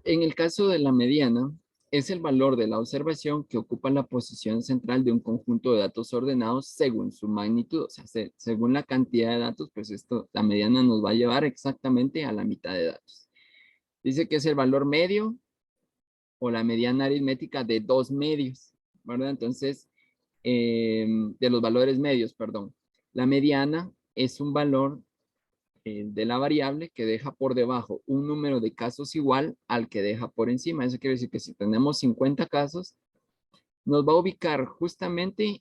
En el caso de la mediana, es el valor de la observación que ocupa la posición central de un conjunto de datos ordenados según su magnitud. O sea, según la cantidad de datos, pues la mediana nos va a llevar exactamente a la mitad de datos. Dice que es el valor medio o la mediana aritmética de dos medios, ¿verdad? Entonces, de los valores medios, perdón. La mediana es un valor de la variable que deja por debajo un número de casos igual al que deja por encima. Eso quiere decir que si tenemos 50 casos, nos va a ubicar justamente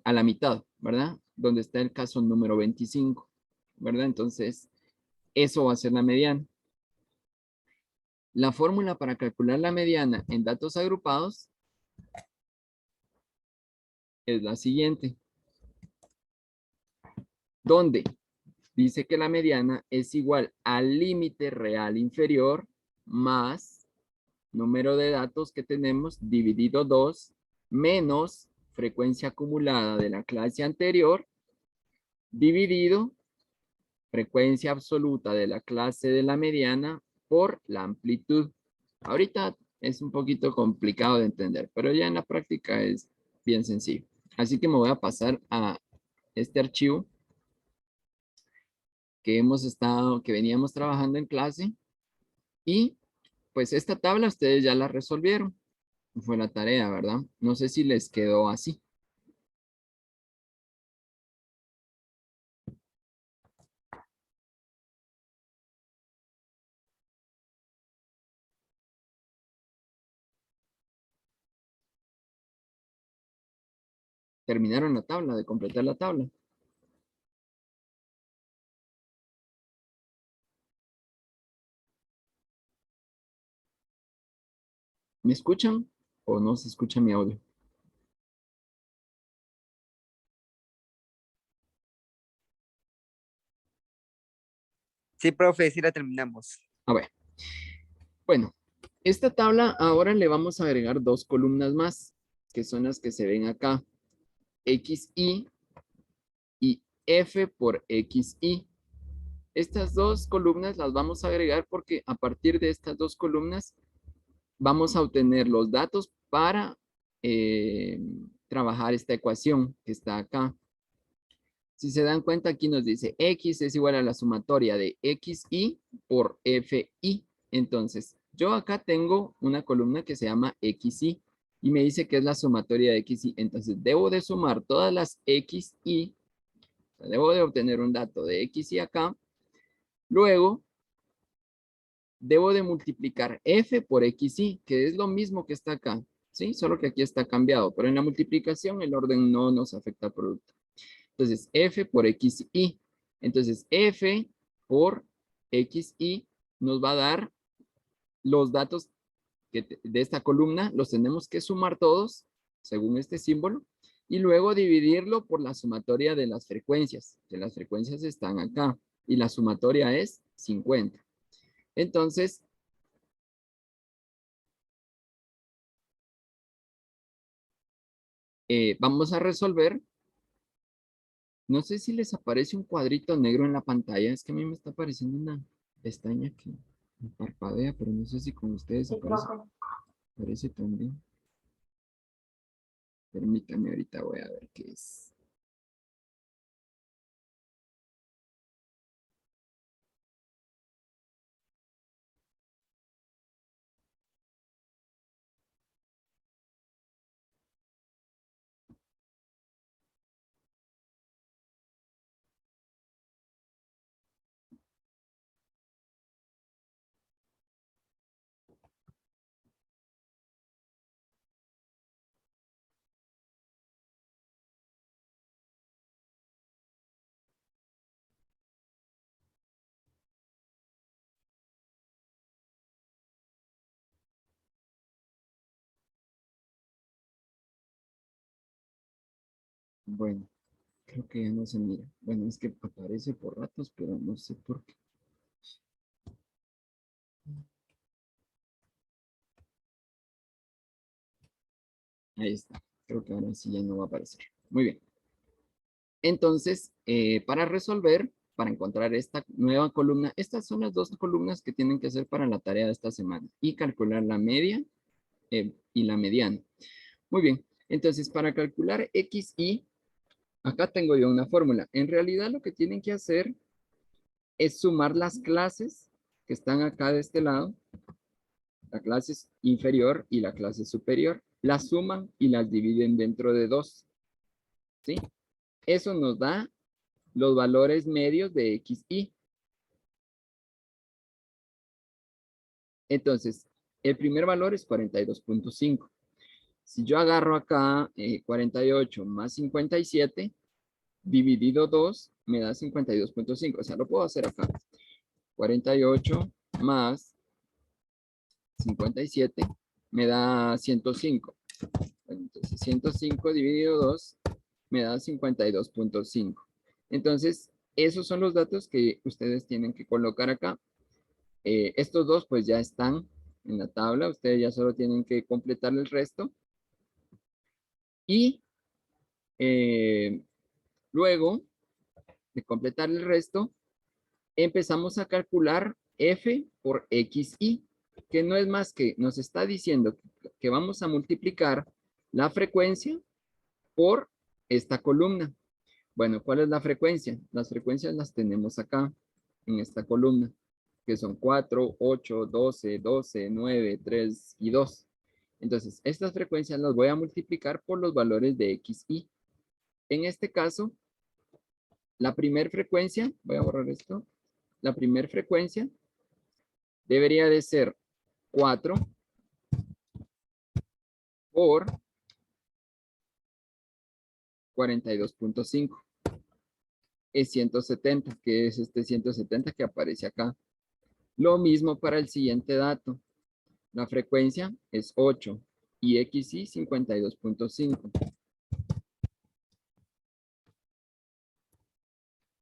a la mitad, ¿verdad? Donde está el caso número 25, ¿verdad? Entonces, eso va a ser la mediana. La fórmula para calcular la mediana en datos agrupados es la siguiente, donde dice que la mediana es igual al límite real inferior más número de datos que tenemos dividido 2 menos frecuencia acumulada de la clase anterior dividido frecuencia absoluta de la clase de la mediana por la amplitud. Ahorita es un poquito complicado de entender, pero ya en la práctica es bien sencillo. Así que me voy a pasar a este archivo que veníamos trabajando en clase y pues esta tabla ustedes ya la resolvieron. Fue la tarea, ¿verdad? No sé si les quedó así. Terminaron la tabla, de completar la tabla. ¿Me escuchan o no se escucha mi audio? Sí, profe, sí la terminamos. A ver, bueno, esta tabla ahora le vamos a agregar dos columnas más, que son las que se ven acá, XY y F por XY. Estas dos columnas las vamos a agregar porque a partir de estas dos columnas vamos a obtener los datos para trabajar esta ecuación que está acá. Si se dan cuenta, aquí nos dice X es igual a la sumatoria de XY por FY. Entonces, yo acá tengo una columna que se llama XY y me dice que es la sumatoria de XY. Entonces, debo de sumar todas las XY. O sea, debo de obtener un dato de XY acá. Luego, debo de multiplicar F por XY, que es lo mismo que está acá. ¿Sí? Solo que aquí está cambiado. Pero en la multiplicación el orden no nos afecta al producto. Entonces, F por XY. Entonces, F por XY nos va a dar los datos de esta columna. Los tenemos que sumar todos, según este símbolo, y luego dividirlo por la sumatoria de las frecuencias, que las frecuencias están acá, y la sumatoria es 50. Entonces, vamos a resolver. No sé si les aparece un cuadrito negro en la pantalla. Es que a mí me está apareciendo una pestaña que me parpadea, pero no sé si con ustedes aparece también. Permítame, ahorita voy a ver qué es. Bueno, creo que ya no se mira. Bueno, es que aparece por ratos, pero no sé por qué. Ahí está. Creo que ahora sí ya no va a aparecer. Muy bien. Entonces, para resolver, para encontrar esta nueva columna. Estas son las dos columnas que tienen que hacer para la tarea de esta semana. Y calcular la media y la mediana. Muy bien. Entonces, para calcular X, Y, acá tengo yo una fórmula. En realidad, lo que tienen que hacer es sumar las clases que están acá de este lado. La clase inferior y la clase superior. Las suman y las dividen dentro de 2. ¿Sí? Eso nos da los valores medios de X, Y. Entonces, el primer valor es 42.5. Si yo agarro acá 48 más 57, dividido 2, me da 52.5. O sea, lo puedo hacer acá. 48 más 57 me da 105. Entonces, 105 dividido 2 me da 52.5. Entonces, esos son los datos que ustedes tienen que colocar acá. Estos dos pues ya están en la tabla. Ustedes ya solo tienen que completar el resto. Y luego de completar el resto, empezamos a calcular F por XY, que no es más que nos está diciendo que vamos a multiplicar la frecuencia por esta columna. Bueno, ¿cuál es la frecuencia? Las frecuencias las tenemos acá, en esta columna, que son 4, 8, 12, 12, 9, 3 y 2. Entonces, estas frecuencias las voy a multiplicar por los valores de X, Y. En este caso, la primera frecuencia, voy a borrar esto, la primera frecuencia debería de ser 4 por 42.5. Es 170, que es este 170 que aparece acá. Lo mismo para el siguiente dato. La frecuencia es 8 y XY 52.5.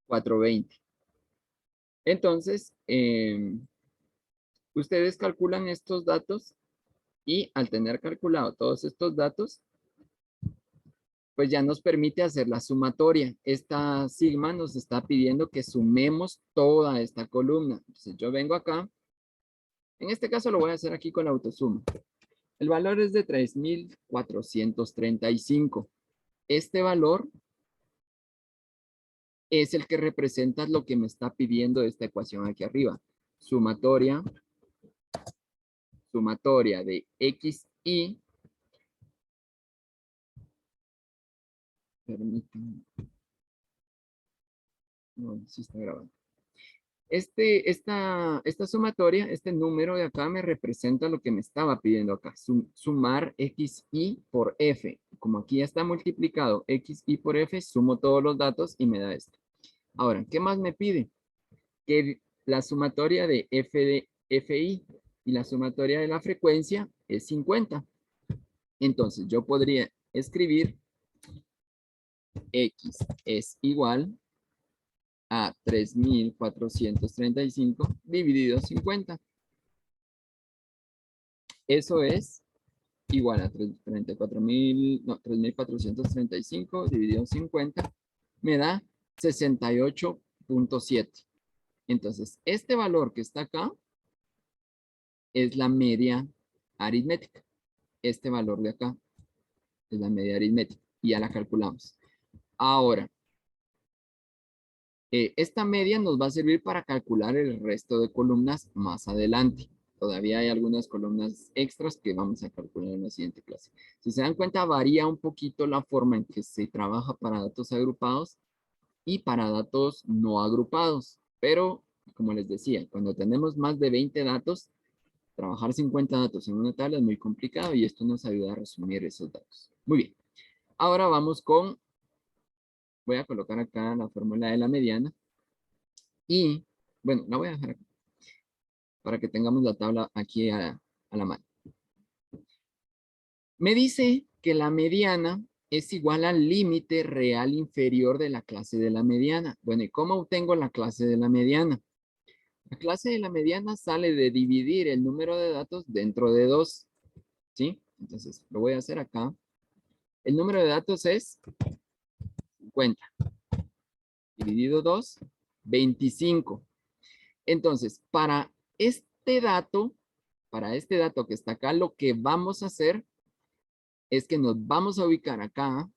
420. Entonces, ustedes calculan estos datos y al tener calculado todos estos datos, pues ya nos permite hacer la sumatoria. Esta sigma nos está pidiendo que sumemos toda esta columna. Entonces yo vengo acá. En este caso lo voy a hacer aquí con la autosuma. El valor es de 3,435. Este valor es el que representa lo que me está pidiendo esta ecuación aquí arriba. Sumatoria de X, Y. Permítanme. No, sí está grabando. Esta sumatoria, este número de acá me representa lo que me estaba pidiendo acá. Sumar X, Y por F. Como aquí ya está multiplicado X, Y por F, sumo todos los datos y me da esto. Ahora, ¿qué más me pide? Que la sumatoria de FI y la sumatoria de la frecuencia es 50. Entonces, yo podría escribir X es igual a 3,435 dividido 50. Eso es igual a 3,435 dividido 50. Me da 68.7. Entonces, este valor que está acá es la media aritmética. Este valor de acá es la media aritmética. Y ya la calculamos. Ahora, esta media nos va a servir para calcular el resto de columnas más adelante. Todavía hay algunas columnas extras que vamos a calcular en la siguiente clase. Si se dan cuenta, varía un poquito la forma en que se trabaja para datos agrupados y para datos no agrupados. Pero, como les decía, cuando tenemos más de 20 datos, trabajar 50 datos en una tabla es muy complicado y esto nos ayuda a resumir esos datos. Muy bien. Ahora vamos con, voy a colocar acá la fórmula de la mediana. Y, bueno, la voy a dejar acá para que tengamos la tabla aquí a la mano. Me dice que la mediana es igual al límite real inferior de la clase de la mediana. Bueno, ¿y cómo obtengo la clase de la mediana? La clase de la mediana sale de dividir el número de datos dentro de 2. ¿Sí? Entonces, lo voy a hacer acá. El número de datos es 50. Dividido 2 25. Entonces, para este dato que está acá, lo que vamos a hacer es que nos vamos a ubicar acá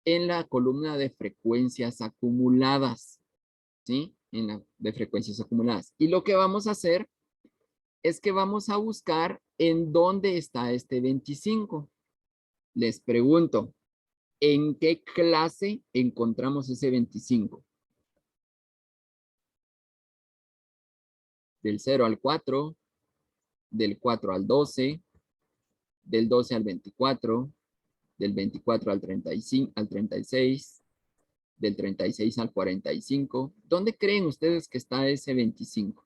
en la columna de frecuencias acumuladas, ¿sí? En la de frecuencias acumuladas. Y lo que vamos a hacer es que vamos a buscar en dónde está este 25. Les pregunto, ¿en qué clase encontramos ese 25? Del 0 al 4, del 4 al 12, del 12 al 24, del 24 al 35, al 36, del 36 al 45. ¿Dónde creen ustedes que está ese 25?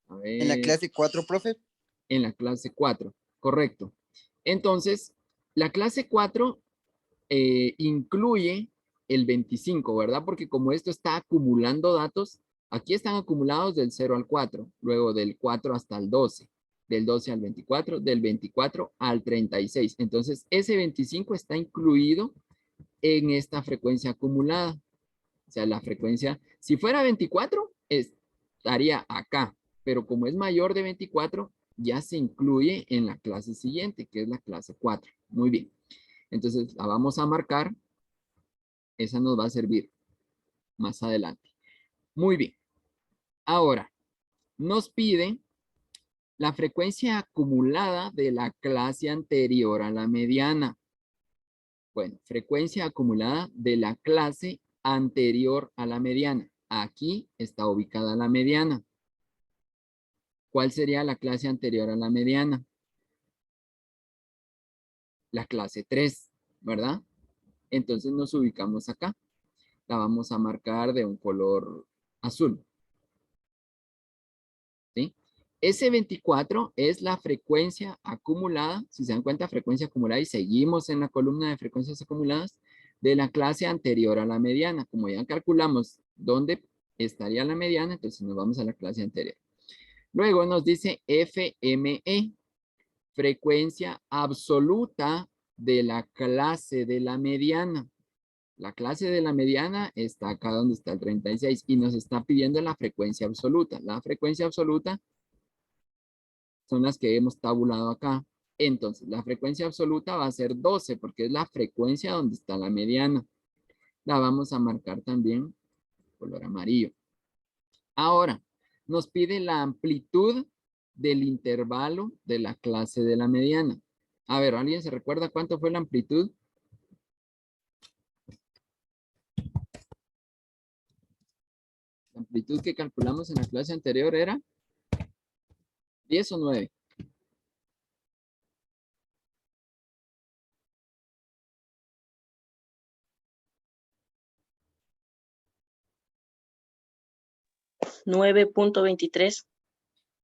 A En la ver, clase 4, profe. en la clase 4, correcto. Entonces, la clase 4 incluye el 25, ¿verdad? Porque como esto está acumulando datos, aquí están acumulados del 0 al 4, luego del 4 hasta el 12, del 12 al 24, del 24 al 36. Entonces, ese 25 está incluido en esta frecuencia acumulada. O sea, la frecuencia, si fuera 24, estaría acá, pero como es mayor de 24, ya se incluye en la clase siguiente, que es la clase 4. Muy bien. Entonces, la vamos a marcar. Esa nos va a servir más adelante. Muy bien. Ahora, nos pide la frecuencia acumulada de la clase anterior a la mediana. Bueno, frecuencia acumulada de la clase anterior a la mediana. Aquí está ubicada la mediana. ¿Cuál sería la clase anterior a la mediana? La clase 3, ¿verdad? Entonces nos ubicamos acá. La vamos a marcar de un color azul. ¿Sí? S24 es la frecuencia acumulada, si se dan cuenta, frecuencia acumulada y seguimos en la columna de frecuencias acumuladas de la clase anterior a la mediana. Como ya calculamos dónde estaría la mediana, entonces nos vamos a la clase anterior. Luego nos dice FME, frecuencia absoluta de la clase de la mediana. La clase de la mediana está acá donde está el 36 y nos está pidiendo la frecuencia absoluta. La frecuencia absoluta son las que hemos tabulado acá. Entonces, la frecuencia absoluta va a ser 12 porque es la frecuencia donde está la mediana. La vamos a marcar también color amarillo. Ahora, nos pide la amplitud del intervalo de la clase de la mediana. A ver, ¿alguien se recuerda cuánto fue la amplitud? La amplitud que calculamos en la clase anterior era 10 o 9. 9.23.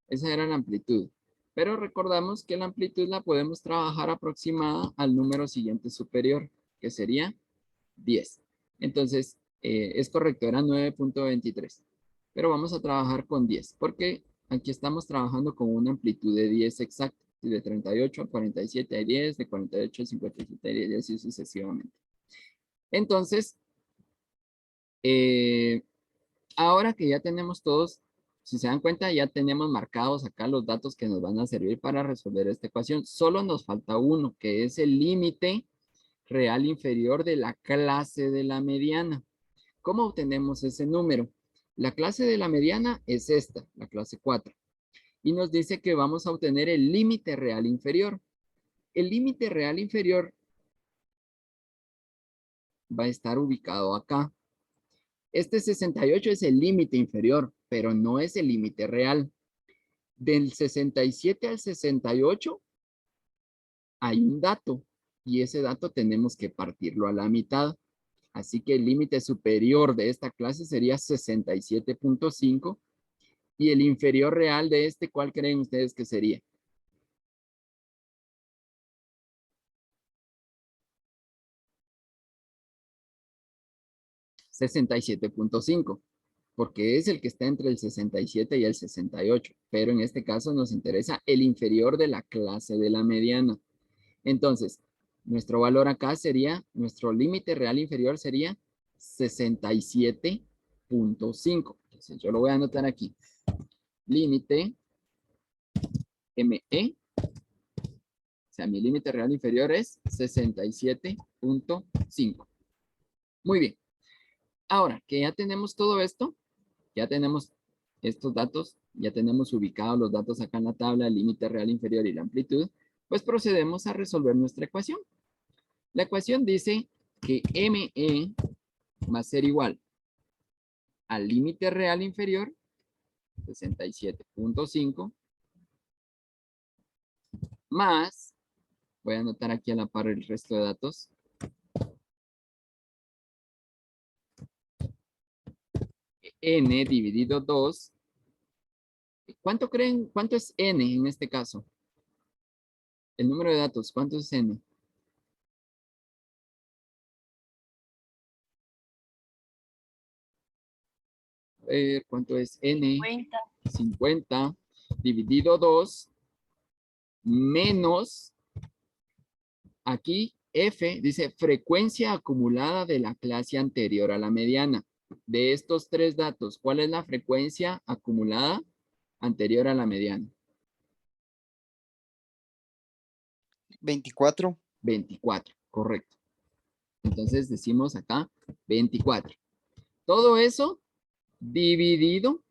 Esa era la amplitud. Pero recordamos que la amplitud la podemos trabajar aproximada al número siguiente superior, que sería 10. Entonces, es correcto, era 9.23. Pero vamos a trabajar con 10, porque aquí estamos trabajando con una amplitud de 10 exacta. De 38 a 47 hay 10, de 48 a 57 hay 10, y así sucesivamente. Entonces, ahora que ya tenemos todos, si se dan cuenta, ya tenemos marcados acá los datos que nos van a servir para resolver esta ecuación. Solo nos falta uno, que es el límite real inferior de la clase de la mediana. ¿Cómo obtenemos ese número? La clase de la mediana es esta, la clase 4. Y nos dice que vamos a obtener el límite real inferior. El límite real inferior va a estar ubicado acá. Este 68 es el límite inferior, pero no es el límite real. Del 67 al 68 hay un dato y ese dato tenemos que partirlo a la mitad. Así que el límite superior de esta clase sería 67.5 y el inferior real de este, ¿cuál creen ustedes que sería? 67.5. porque es el que está entre el 67 y el 68, pero en este caso nos interesa el inferior de la clase de la mediana. Entonces, nuestro valor acá sería, nuestro límite real inferior sería 67.5. Entonces, yo lo voy a anotar aquí. Límite ME, o sea, mi límite real inferior es 67.5. Muy bien. Ahora que ya tenemos todo esto, ya tenemos estos datos, ya tenemos ubicados los datos acá en la tabla, el límite real inferior y la amplitud, pues procedemos a resolver nuestra ecuación. La ecuación dice que ME va a ser igual al límite real inferior, 67.5, más, voy a anotar aquí a la par el resto de datos, n dividido 2. ¿Cuánto creen? ¿Cuánto es n en este caso? El número de datos, ¿cuánto es n? A ver, ¿cuánto es n? 50. 50 dividido 2 menos, aquí F dice frecuencia acumulada de la clase anterior a la mediana. De estos tres datos, ¿cuál es la frecuencia acumulada anterior a la mediana? 24. 24, correcto. Entonces decimos acá 24. Todo eso dividido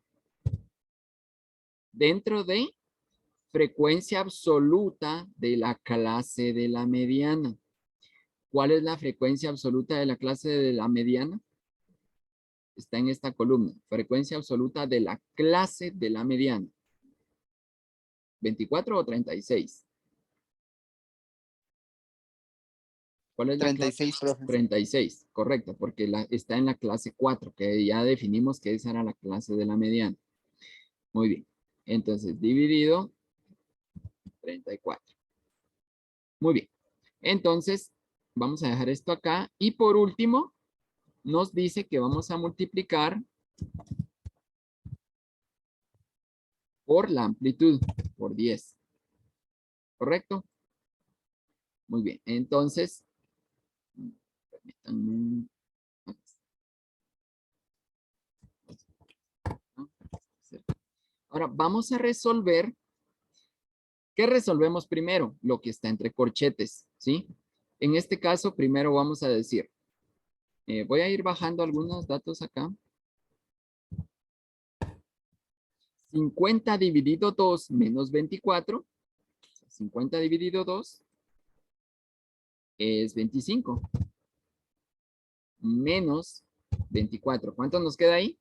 dentro de frecuencia absoluta de la clase de la mediana. ¿Cuál es la frecuencia absoluta de la clase de la mediana? Está en esta columna. Frecuencia absoluta de la clase de la mediana. 24 o 36. ¿Cuál es la clase? 36, profe. 36, correcto, porque está en la clase 4, que ya definimos que esa era la clase de la mediana. Muy bien. Entonces, dividido 34. Muy bien. Entonces, vamos a dejar esto acá. Y por último, nos dice que vamos a multiplicar por la amplitud, por 10. ¿Correcto? Muy bien. Entonces, permítanme. Ahora vamos a resolver. ¿Qué resolvemos primero? Lo que está entre corchetes, ¿sí? En este caso, primero vamos a decir, voy a ir bajando algunos datos acá. 50 dividido 2 menos 24. 50 dividido 2 es 25. Menos 24. ¿Cuánto nos queda ahí?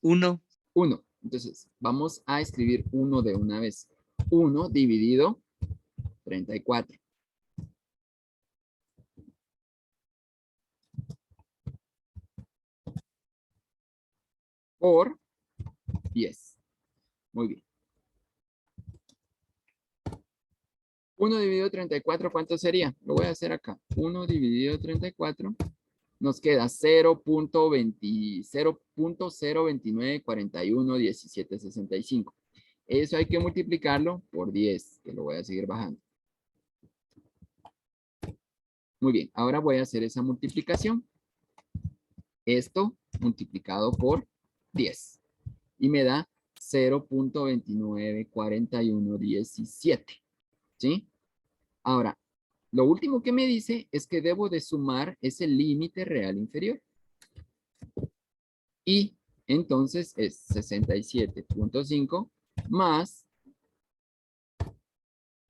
1. 1. Entonces, vamos a escribir 1 de una vez. 1 dividido 34. Por 10. Muy bien. 1 dividido 34, ¿cuánto sería? Lo voy a hacer acá. 1 dividido 34. Nos queda 0.029411765. Eso hay que multiplicarlo por 10, que lo voy a seguir bajando. Muy bien, ahora voy a hacer esa multiplicación. Esto multiplicado por 10. Y me da 0.294117. ¿Sí? Ahora, lo último que me dice es que debo de sumar ese límite real inferior. Y entonces es 67.5 más,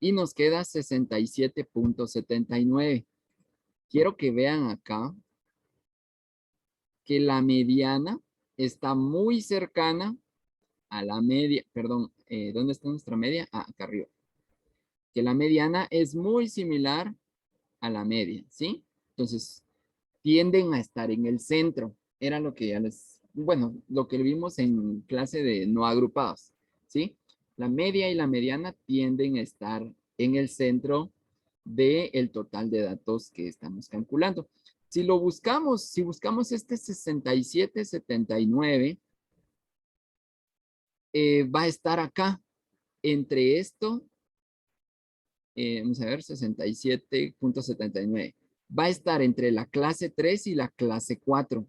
y nos queda 67.79. Quiero que vean acá que la mediana está muy cercana a la media, perdón, ¿dónde está nuestra media? Ah, acá arriba. Que la mediana es muy similar a la media, ¿sí? Entonces, tienden a estar en el centro. Era lo que ya les, bueno, lo que vimos en clase de no agrupados, ¿sí? La media y la mediana tienden a estar en el centro del total de datos que estamos calculando. Si lo buscamos, si buscamos este 67, 79, va a estar acá, entre esto, vamos a ver, 67.79. Va a estar entre la clase 3 y la clase 4,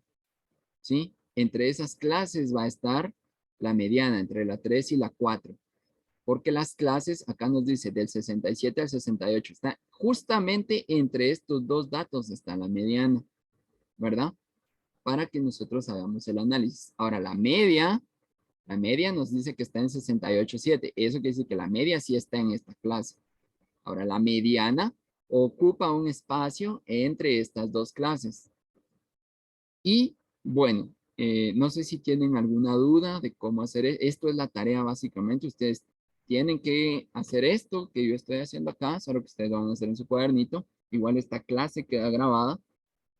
¿sí? Entre esas clases va a estar la mediana, entre la 3 y la 4. Porque las clases, acá nos dice del 67 al 68, está justamente entre estos dos datos está la mediana, ¿verdad? Para que nosotros hagamos el análisis. Ahora, la media nos dice que está en 68.7. Eso quiere decir que la media sí está en esta clase. Ahora, la mediana ocupa un espacio entre estas dos clases. Y bueno, no sé si tienen alguna duda de cómo hacer esto. Es la tarea básicamente. Ustedes tienen que hacer esto que yo estoy haciendo acá, solo que ustedes lo van a hacer en su cuadernito. Igual esta clase queda grabada.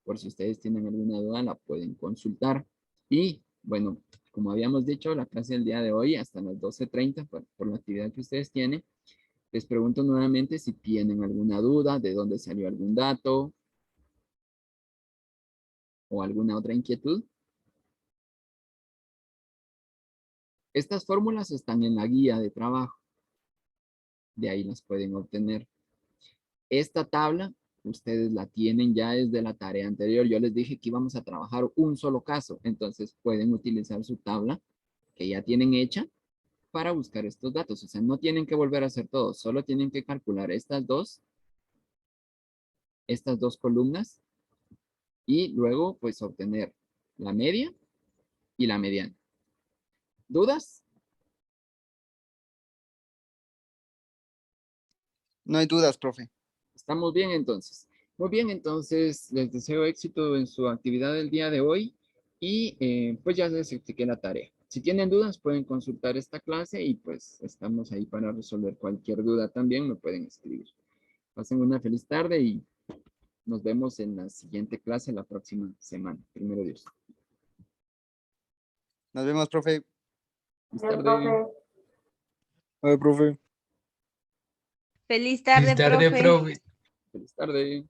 Por si ustedes tienen alguna duda, la pueden consultar. Y bueno, como habíamos dicho, la clase del día de hoy hasta las 12:30 por la actividad que ustedes tienen. Les pregunto nuevamente si tienen alguna duda, de dónde salió algún dato o alguna otra inquietud. Estas fórmulas están en la guía de trabajo. De ahí las pueden obtener. Esta tabla, ustedes la tienen ya desde la tarea anterior. Yo les dije que íbamos a trabajar un solo caso. Entonces pueden utilizar su tabla que ya tienen hecha para buscar estos datos. O sea, no tienen que volver a hacer todo. Solo tienen que calcular estas dos columnas y luego pues obtener la media y la mediana. ¿Dudas? No hay dudas, profe. ¿Estamos bien entonces? Muy bien, entonces les deseo éxito en su actividad del día de hoy y pues ya les expliqué la tarea. Si tienen dudas pueden consultar esta clase y pues estamos ahí para resolver cualquier duda también, me pueden escribir. Pasen una feliz tarde y nos vemos en la siguiente clase la próxima semana. Primero Dios. Nos vemos, profe. Feliz tarde. Bye, profe. Feliz Feliz tarde, tarde, profe. profe. Feliz tarde.